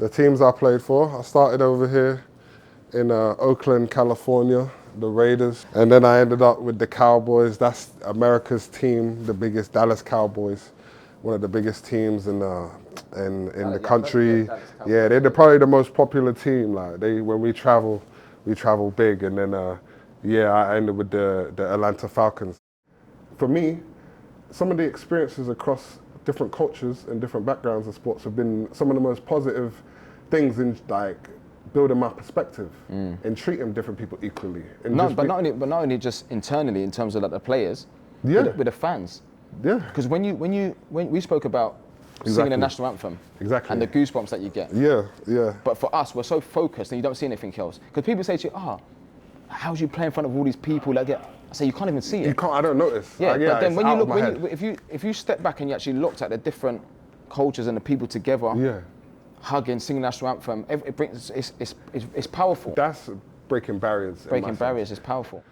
The teams I played for, I started over here in Oakland, California, the Raiders. And then I ended up with the Cowboys. That's America's team, the biggest Dallas Cowboys. One of the biggest teams in the country. Yeah, they're probably the most popular team. Like when we travel big. And then I ended with the Atlanta Falcons. For me, some of the experiences across different cultures and different backgrounds of sports have been some of the most positive things in like building my perspective and treating different people equally. And not only just internally in terms of like the players, with the fans. Yeah. Because when we spoke about singing the national anthem, and the goosebumps that you get. Yeah. But for us, we're so focused and you don't see anything else. Because people say to you, how's you play in front of all these people that get? I say you can't even see it. You can't. I don't notice. Yeah, but then when you look, if you step back and you actually looked at the different cultures and the people together, hugging, singing the national anthem, it's powerful. That's breaking barriers. Breaking barriers is powerful.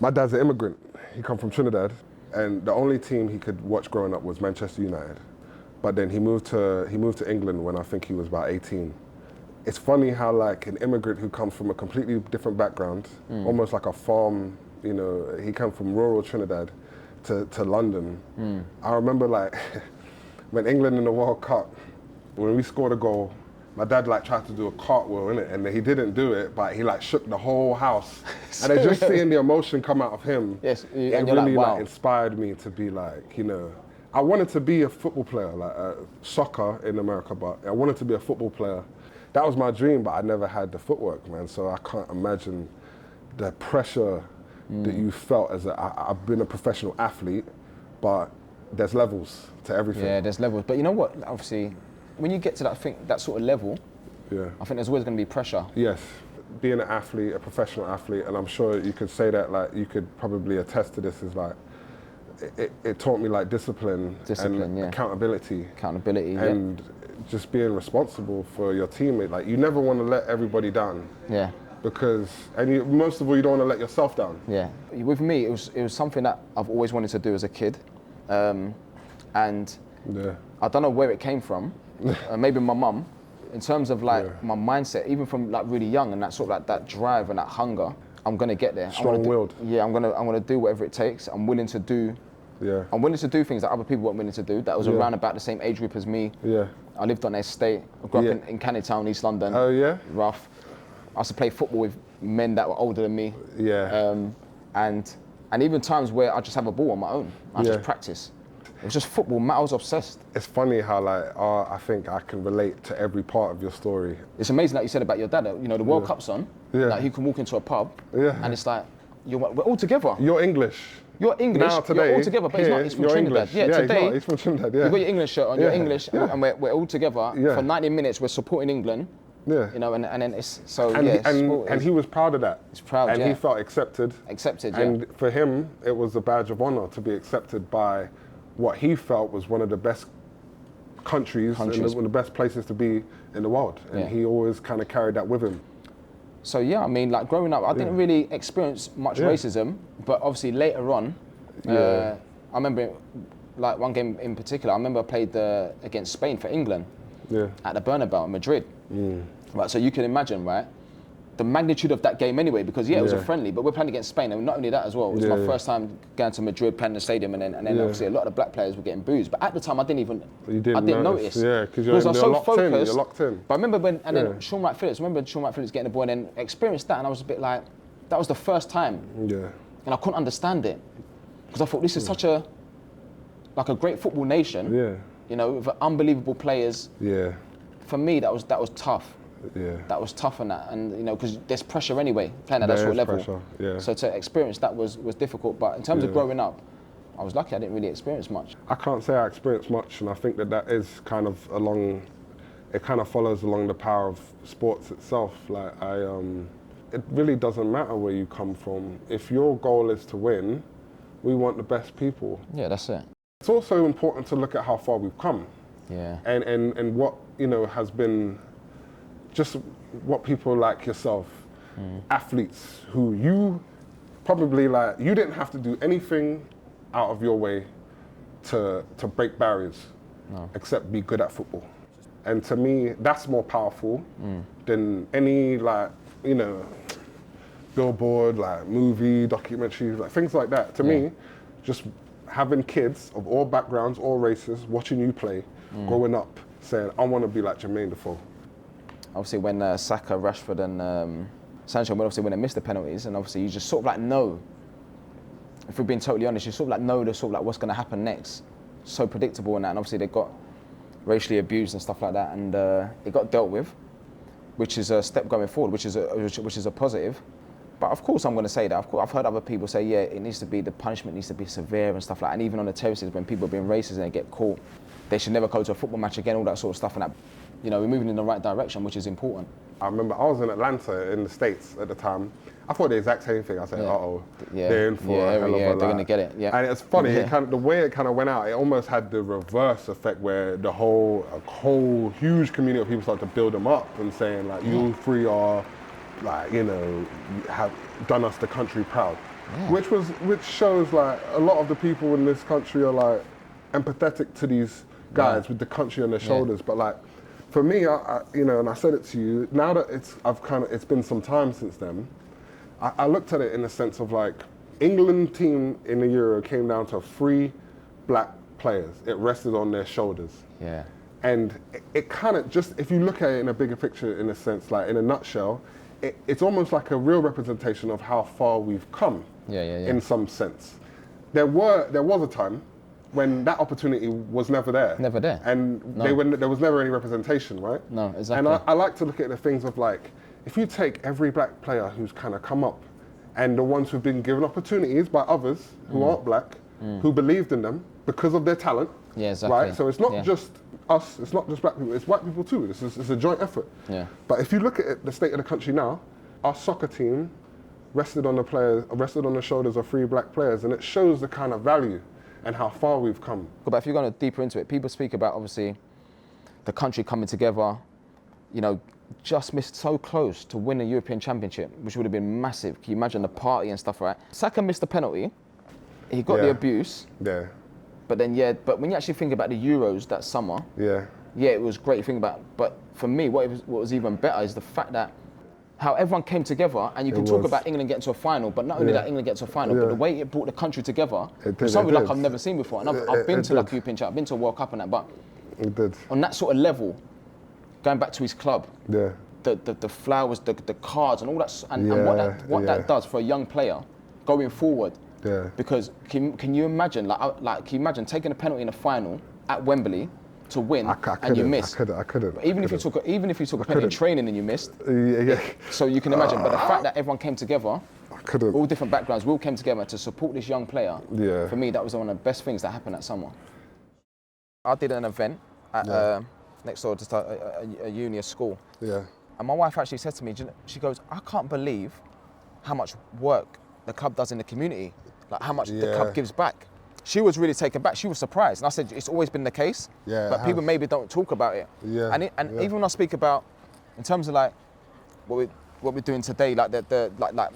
My dad's an immigrant. He come from Trinidad, and the only team he could watch growing up was Manchester United. But then he moved to England when I think he was about 18. It's funny how like an immigrant who comes from a completely different background, almost like a farm. You know, he came from rural Trinidad to London. I remember like when England in the World Cup, when we scored a goal, my dad like tried to do a cartwheel in it, and he didn't do it, but he like shook the whole house. And then just seeing the emotion come out of him, it really like inspired me to be like, you know, I wanted to be a football player, like soccer in America, but I wanted to be a football player. That was my dream, but I never had the footwork, man. So I can't imagine the pressure that you felt as I've been a professional athlete, but there's levels to everything. Yeah, there's levels. But you know what? Obviously, when you get to that sort of level, I think there's always going to be pressure. Yes, being an athlete, a professional athlete, and I'm sure you could say that, like, you could probably attest to this, is like, it taught me like discipline and accountability. And just being responsible for your teammate. Like, you never want to let everybody down. Yeah. Because, most of all, you don't want to let yourself down. Yeah. With me, it was something that I've always wanted to do as a kid. And I don't know where it came from. Maybe my mum, in terms of like my mindset, even from like really young, and that sort of like that drive and that hunger. I'm gonna get there. Strong-willed. I'm gonna do whatever it takes. I'm willing to do things that other people weren't willing to do. That was around about the same age group as me. Yeah. I lived on an estate. I grew up in Candid Town, East London. Oh yeah. Rough. I used to play football with men that were older than me. Yeah. And even times where I just have a ball on my own. I just practice. It was just football. I was obsessed. It's funny how like I think I can relate to every part of your story. It's amazing that you said about your dad. You know, the World Cup's on. Yeah. Like he can walk into a pub. Yeah. And it's like we're all together. You're English. You're English. Now today. You're all together, but he's from Trinidad. English. Yeah. Today. He's from Trinidad. Yeah. You've got your English shirt on. You're English, and we're all together for 90 minutes. We're supporting England. Yeah. You know, and then it's so. And he was proud of that. He's proud. And he felt accepted. And for him, it was a badge of honor to be accepted by what he felt was one of the best countries. And one of the best places to be in the world. And he always kind of carried that with him. So yeah, I mean, like growing up, I didn't really experience much racism, but obviously later on, I remember like one game in particular. I remember I played against Spain for England at the Bernabeu in Madrid. Right, so you can imagine, right, the magnitude of that game anyway, because it was a friendly, but we're playing against Spain, and not only that as well, it was my first time going to Madrid, playing in the stadium, and then obviously a lot of the black players were getting boozed. But at the time, I didn't notice. Yeah, because I was so focused. You're locked in. But I remember then Sean Wright-Phillips getting the ball and then experienced that, and I was a bit like, that was the first time. Yeah. And I couldn't understand it, because I thought this is such a great football nation. Yeah. You know, with unbelievable players. Yeah. For me, that was tough. Yeah. That was tough on that, and you know, because there's pressure anyway, playing at that sort of level. Pressure. Yeah. So to experience that was difficult. But in terms of growing up, I was lucky. I didn't really experience much. I can't say I experienced much, and I think that is kind of it kind of follows along the power of sports itself. Like it really doesn't matter where you come from. If your goal is to win, we want the best people. Yeah, that's it. It's also important to look at how far we've come. Yeah. And what, you know, has been just what people like yourself, athletes who you probably like, you didn't have to do anything out of your way to break barriers, except be good at football. And to me, that's more powerful than any, like, you know, billboard, like movie, documentary, like things like that. To me, just having kids of all backgrounds, all races, watching you play, growing up, saying, I want to be like Jermain Defoe. Obviously, when Saka, Rashford, and Sancho, when they missed the penalties, and obviously you just sort of like know. If we're being totally honest, you sort of like know the sort of like what's going to happen next. So predictable in that, and obviously they got racially abused and stuff like that, and it got dealt with, which is a step going forward, which is a positive. But of course, I'm going to say that. Of course, I've heard other people say, yeah, it needs to be, the punishment needs to be severe and stuff like that. And even on the terraces, when people are being racist and they get caught, they should never go to a football match again, all that sort of stuff. And that, you know, we're moving in the right direction, which is important. I remember I was in Atlanta in the States at the time. I thought the exact same thing. I said, they're in for a hell of a they're going to get it. Yeah. And it's funny, the way it kind of went out, it almost had the reverse effect where the whole huge community of people started to build them up and saying, like, you three are, like, you know, have done us the country proud. Which shows, like, a lot of the people in this country are, like, empathetic to these guys with the country on their shoulders. But, like, for me, I you know, and I said it to you, now that it's been some time since then, I looked at it in the sense of, like, England team in the Euro came down to 3 black players. It rested on their shoulders. Yeah. And it kind of just, if you look at it in a bigger picture, in a sense, like in a nutshell, it's almost like a real representation of how far we've come. In some sense. There was a time when that opportunity was never there. Never there. And there was never any representation, right? No, exactly. And I like to look at the things of, like, if you take every black player who's kind of come up and the ones who've been given opportunities by others who aren't black, who believed in them because of their talent, right? So it's not just us, it's not just black people, it's white people too. It's a joint effort. Yeah. But if you look at it, the state of the country now, our soccer team rested on the shoulders of 3 black players, and it shows the kind of value and how far we've come. But if you're going deeper into it, people speak about, obviously, the country coming together, you know, just missed so close to win a European Championship, which would have been massive. Can you imagine the party and stuff, right? Saka missed the penalty. He got the abuse. Yeah. But then, but when you actually think about the Euros that summer, it was great to think about. But for me, what was even better is the fact that how everyone came together, and you can talk about England getting to a final, but not only that England gets to a final, but the way it brought the country together was something like I've never seen before. And I've been to like European Championship, I've been to a World Cup and that, but on that sort of level, going back to his club, the flowers, the cards, and all that, and what that does for a young player going forward. Yeah. Because can you imagine, like can you imagine taking a penalty in a final at Wembley to win and you missed? I couldn't. Even if you took a penalty in training and you missed. So you can imagine. But the fact that everyone came together, all different backgrounds, we all came together to support this young player. For me, that was one of the best things that happened that summer. I did an event at next door, just a uni, a school. Yeah. And my wife actually said to me, she goes, I can't believe how much work the club does in the community, like how much the club gives back. She was really taken back. She was surprised. And I said, it's always been the case, but people maybe don't talk about it. Yeah. And even when I speak about, in terms of like what we're doing today, like like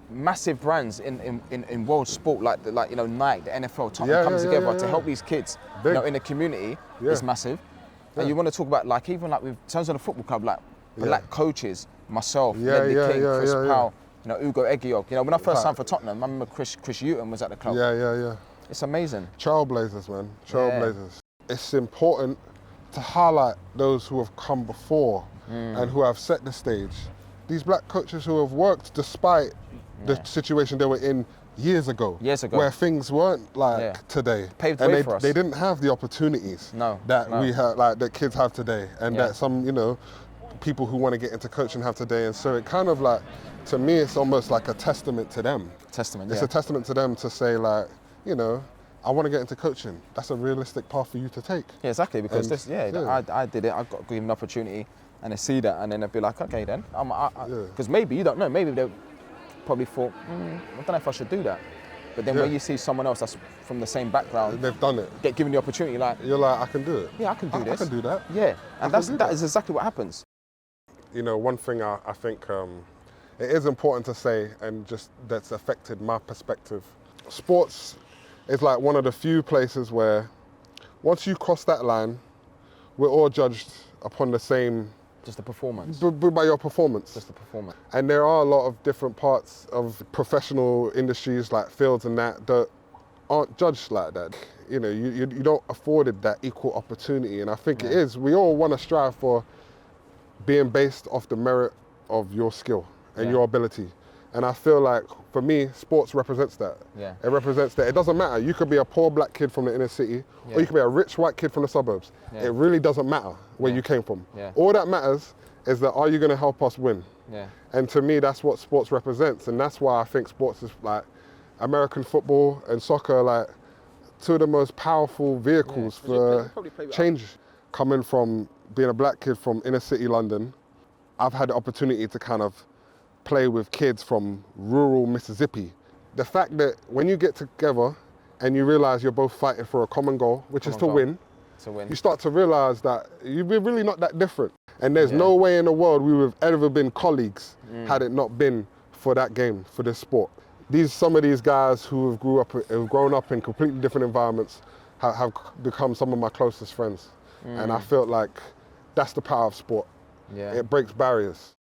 massive brands in world sport, like you know, Nike, the NFL, Tottenham comes together to help these kids, you know, in the community is massive. And you want to talk about like even like with in terms of the football club, like black coaches, myself, Ledley King, Chris Powell, you know, Ugo Egiog. You know, when I first signed for Tottenham, I remember Chris Hughton was at the club. It's amazing. Trailblazers, man. Trailblazers. It's important to highlight those who have come before and who have set the stage. These black coaches who have worked despite the situation they were in years ago. Where things weren't like today. Paved the way for us. They didn't have the opportunities that we have, like that kids have today, and that some, you know, people who want to get into coaching have today. And so it kind of like, to me, it's almost like a testament to them. It's a testament to them to say, like, you know, I want to get into coaching. That's a realistic path for you to take. Yeah, exactly, because I did it. I got given an opportunity, and they see that, and then they'd be like, okay, then. Because maybe, you don't know, maybe they probably thought, I don't know if I should do that. But then when you see someone else that's from the same background, they've done it, get given the opportunity, like, you're like, I can do it. Yeah, I can do this. I can do that. Yeah, and that is exactly what happens. You know, one thing I think it is important to say, and just that's affected my perspective. Sports is like one of the few places where once you cross that line, we're all judged upon the same, Just the performance. by your performance. Just the performance. And there are a lot of different parts of professional industries like fields and that aren't judged like that. You know, you don't afforded that equal opportunity. And I think it is, we all want to strive for being based off the merit of your skill and your ability. And I feel like, for me, sports represents that. Yeah. It represents that. It doesn't matter. You could be a poor black kid from the inner city, or you could be a rich white kid from the suburbs. Yeah. It really doesn't matter where you came from. Yeah. All that matters is that, are you going to help us win? Yeah. And to me, that's what sports represents. And that's why I think sports is like American football and soccer, like two of the most powerful vehicles for change. Coming from being a black kid from inner city London, I've had the opportunity to kind of play with kids from rural Mississippi. The fact that when you get together and you realize you're both fighting for a common goal, which is to win, you start to realize that you're really not that different. And there's no way in the world we would have ever been colleagues had it not been for that game, for this sport. Some of these guys who have grown up in completely different environments have become some of my closest friends. And I felt like that's the power of sport. Yeah. It breaks barriers.